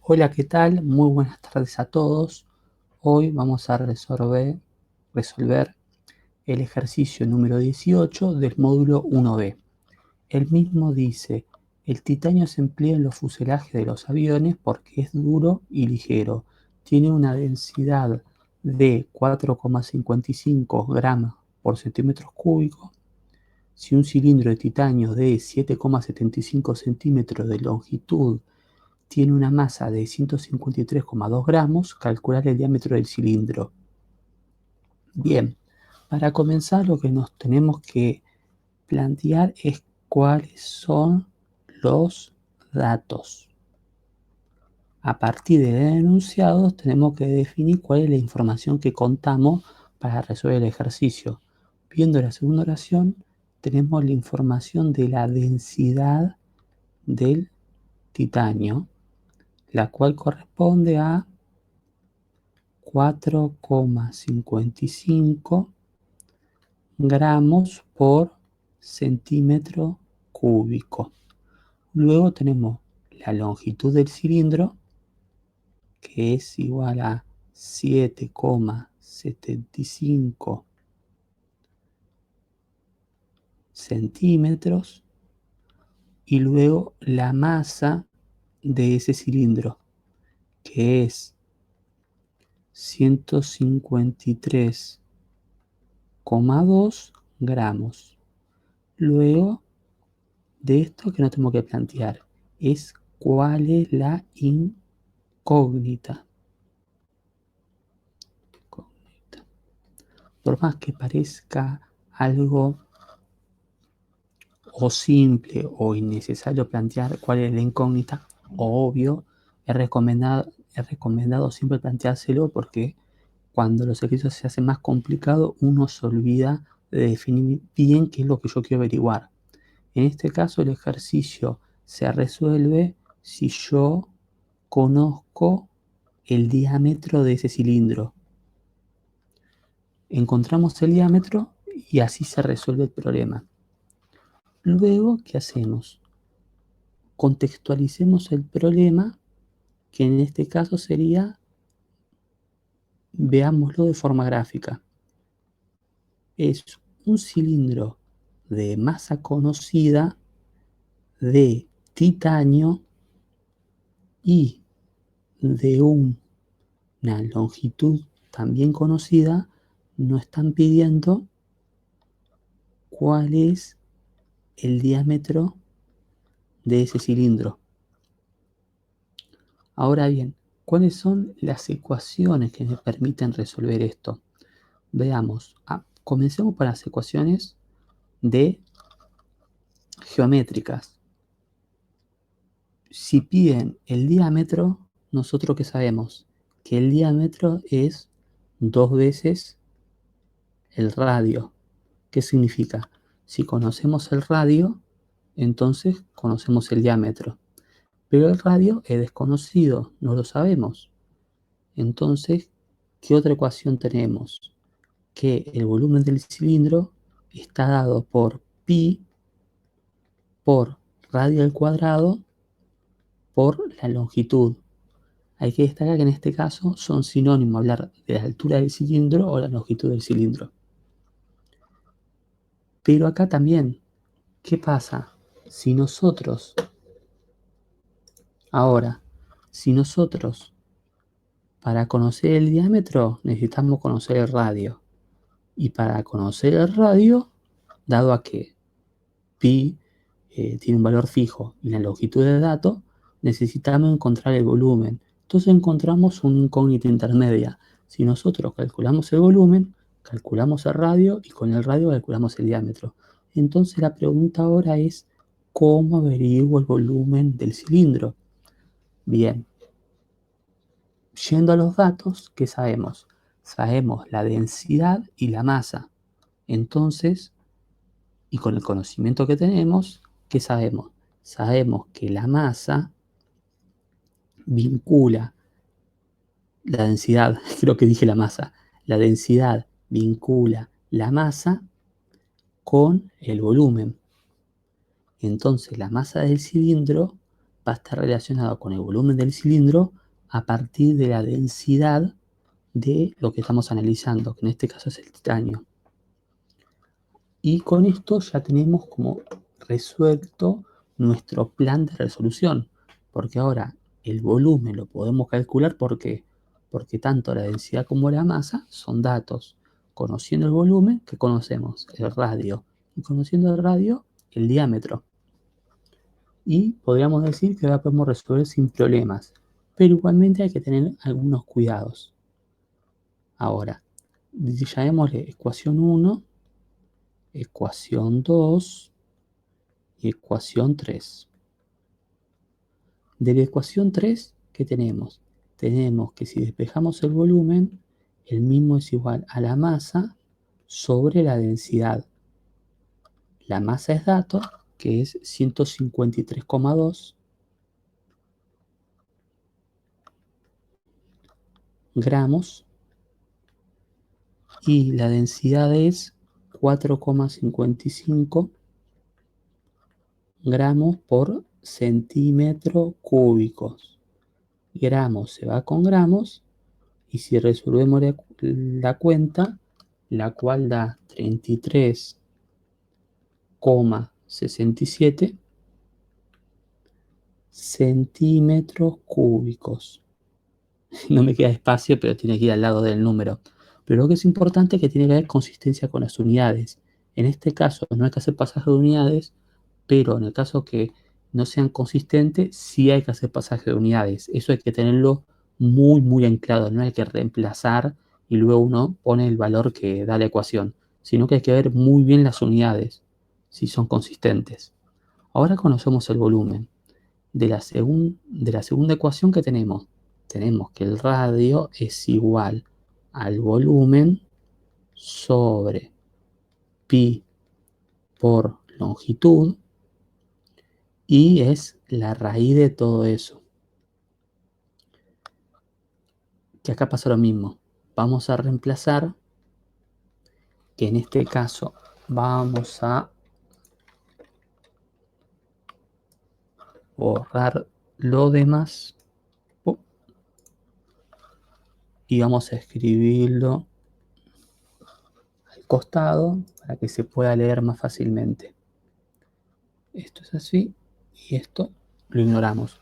Hola, ¿qué tal? Muy buenas tardes a todos. Hoy vamos a resolver el ejercicio número 18 del módulo 1B. El mismo dice, el titanio se emplea en los fuselajes de los aviones porque es duro y ligero. Tiene una densidad de 4,55 gramos por centímetro cúbico. Si un cilindro de titanio de 7,75 centímetros de longitud tiene una masa de 153,2 gramos, calcular el diámetro del cilindro. Bien, para comenzar lo que nos tenemos que plantear es cuáles son los datos. A partir del enunciado tenemos que definir cuál es la información que contamos para resolver el ejercicio. Viendo la segunda oración, tenemos la información de la densidad del titanio, la cual corresponde a 4,55 gramos por centímetro cúbico. Luego tenemos la longitud del cilindro, que es igual a 7,75 centímetros, y luego la masa de ese cilindro, que es 153,2 gramos. Luego de esto que nos tenemos que plantear es cuál es la incógnita. Por más que parezca algo o simple o innecesario plantear cuál es la incógnita, obvio, es recomendado siempre planteárselo, porque cuando los ejercicios se hacen más complicados, uno se olvida de definir bien qué es lo que yo quiero averiguar. En este caso, el ejercicio se resuelve si yo conozco el diámetro de ese cilindro. Encontramos el diámetro y así se resuelve el problema. Luego, ¿qué hacemos? Contextualicemos el problema, que en este caso sería, veámoslo de forma gráfica. Es un cilindro de masa conocida de titanio y de una longitud también conocida. Nos están pidiendo cuál es el diámetro de ese cilindro. Ahora bien, ¿cuáles son las ecuaciones que me permiten resolver esto? Veamos. Comencemos por las ecuaciones de geométricas. Si piden el diámetro, nosotros ¿qué sabemos? Que el diámetro es 2 veces el radio. ¿Qué significa? Si conocemos el radio, entonces conocemos el diámetro. Pero el radio es desconocido, no lo sabemos. Entonces, ¿qué otra ecuación tenemos? Que el volumen del cilindro está dado por pi por radio al cuadrado por la longitud. Hay que destacar que en este caso son sinónimos hablar de la altura del cilindro o la longitud del cilindro. Pero acá también, ¿qué pasa? Si nosotros para conocer el diámetro necesitamos conocer el radio. Y para conocer el radio, dado a que pi tiene un valor fijo y la longitud del dato, necesitamos encontrar el volumen. Entonces encontramos una incógnita intermedia. Si nosotros calculamos el volumen, calculamos el radio y con el radio calculamos el diámetro. Entonces la pregunta ahora es, ¿cómo averiguo el volumen del cilindro? Bien, yendo a los datos, ¿qué sabemos? Sabemos la densidad y la masa. Entonces, y con el conocimiento que tenemos, ¿qué sabemos? Sabemos que la masa vincula la densidad, creo que dije la masa, la densidad vincula la masa con el volumen. Entonces la masa del cilindro va a estar relacionado con el volumen del cilindro a partir de la densidad de lo que estamos analizando, que en este caso es el titanio. Y con esto ya tenemos como resuelto nuestro plan de resolución, porque ahora el volumen lo podemos calcular. ¿Por qué? Porque tanto la densidad como la masa son datos. Conociendo el volumen, que conocemos el radio, y conociendo el radio, el diámetro. Y podríamos decir que la podemos resolver sin problemas, pero igualmente hay que tener algunos cuidados. Ahora, llamémosle ecuación 1, ecuación 2 y ecuación 3. De la ecuación 3, ¿qué tenemos? Tenemos que si despejamos el volumen, el mismo es igual a la masa sobre la densidad. La masa es dato, que es 153,2 gramos, y la densidad es 4,55 gramos por centímetro cúbicos. Gramos se va con gramos, y si resolvemos la cuenta, la cual da 33,67 centímetros cúbicos. No me queda espacio, pero tiene que ir al lado del número. Pero lo que es importante es que tiene que haber consistencia con las unidades. En este caso no hay que hacer pasaje de unidades, pero en el caso que no sean consistentes, sí hay que hacer pasaje de unidades. Eso hay que tenerlo muy, muy anclado. No hay que reemplazar y luego uno pone el valor que da la ecuación, sino que hay que ver muy bien las unidades, si son consistentes. Ahora conocemos el volumen. De la segunda ecuación que tenemos que el radio es igual al volumen sobre pi por longitud, y es la raíz de todo eso. Que acá pasa lo mismo. Vamos a reemplazar, que en este caso vamos a borrar lo demás y vamos a escribirlo al costado para que se pueda leer más fácilmente. Esto es así y esto lo ignoramos.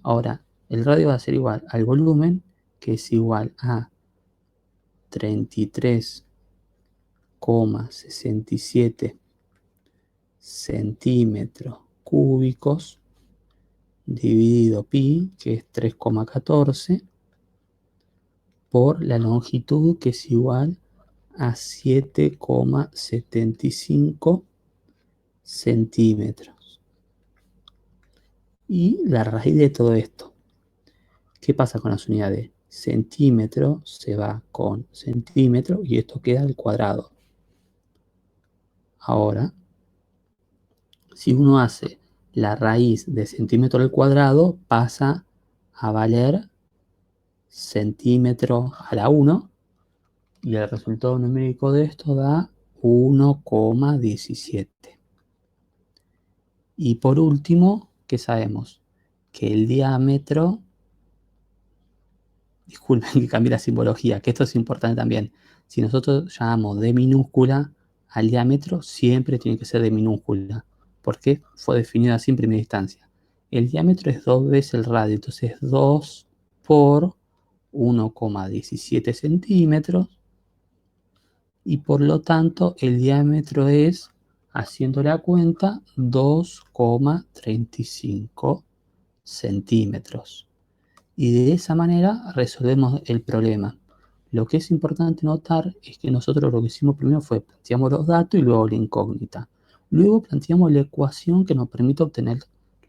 Ahora, el radio va a ser igual al volumen, que es igual a 33,67 centímetros cúbicos dividido pi, que es 3,14, por la longitud, que es igual a 7,75 centímetros. Y la raíz de todo esto. ¿Qué pasa con las unidades? Centímetro se va con centímetro y esto queda al cuadrado. Ahora, si uno hace la raíz de centímetro al cuadrado, pasa a valer centímetro a la 1, y el resultado numérico de esto da 1,17. Y por último, ¿qué sabemos? Que el diámetro, disculpen que cambié la simbología, que esto es importante también. Si nosotros llamamos de minúscula al diámetro, siempre tiene que ser de minúscula, porque fue definido así en primera instancia. El diámetro es 2 veces el radio, entonces 2 por 1,17 centímetros, y por lo tanto el diámetro es, haciendo la cuenta, 2,35 centímetros. Y de esa manera resolvemos el problema. Lo que es importante notar es que nosotros lo que hicimos primero fue planteamos los datos y luego la incógnita. Luego planteamos la ecuación que nos permite obtener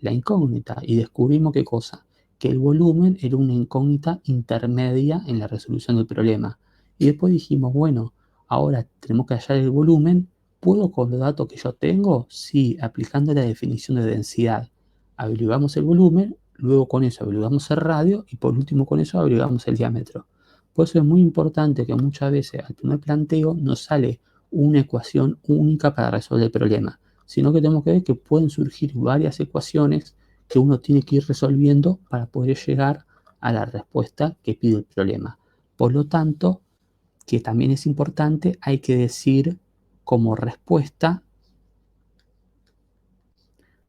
la incógnita y descubrimos ¿qué cosa? Que el volumen era una incógnita intermedia en la resolución del problema. Y después dijimos, bueno, ahora tenemos que hallar el volumen. ¿Puedo con los datos que yo tengo? Sí, aplicando la definición de densidad. Averiguamos el volumen, luego con eso averiguamos el radio y por último con eso averiguamos el diámetro. Por eso es muy importante que muchas veces al primer planteo no sale una ecuación única para resolver el problema, sino que tenemos que ver que pueden surgir varias ecuaciones que uno tiene que ir resolviendo para poder llegar a la respuesta que pide el problema. Por lo tanto, que también es importante, hay que decir como respuesta,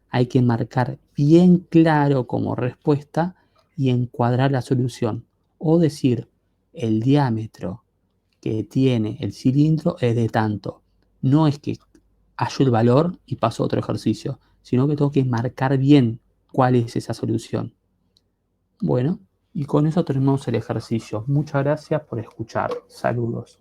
hay que marcar bien claro como respuesta y encuadrar la solución. O decir, el diámetro que tiene el cilindro es de tanto. No es que hallo el valor y paso a otro ejercicio, sino que tengo que marcar bien cuál es esa solución. Bueno, y con eso terminamos el ejercicio. Muchas gracias por escuchar. Saludos.